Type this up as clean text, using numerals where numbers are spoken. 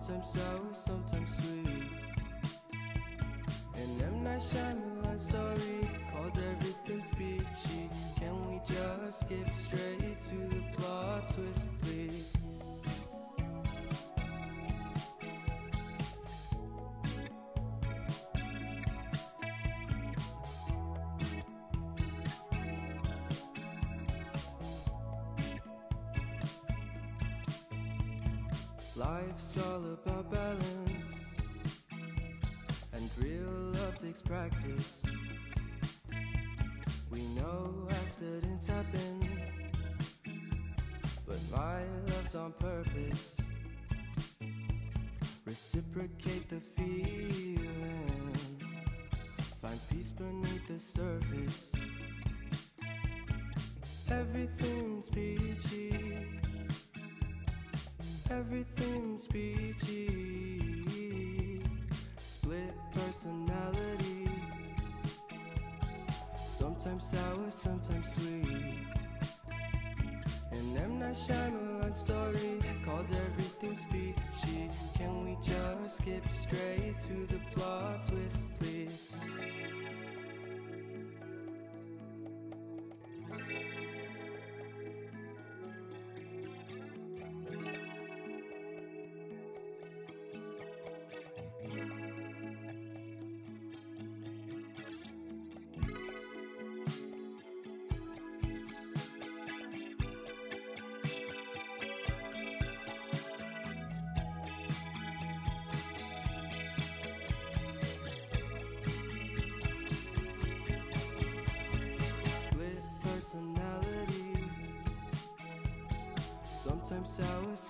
sometimes sour, sometimes sweet. An M. Night Shyamalan story called Everything's Peachy. Can we just skip straight to the plot twist, please? Life's all about balance, and real love takes practice. We know accidents happen, but my love's on purpose. Reciprocate the feeling, find peace beneath the surface. Everything's peachy, everything's peachy. Split personality, sometimes sour, sometimes sweet. An M. Night Shyamalan story called Everything's Peachy. Can we just skip straight to the plot twist, please? Personality, sometimes sour, sometimes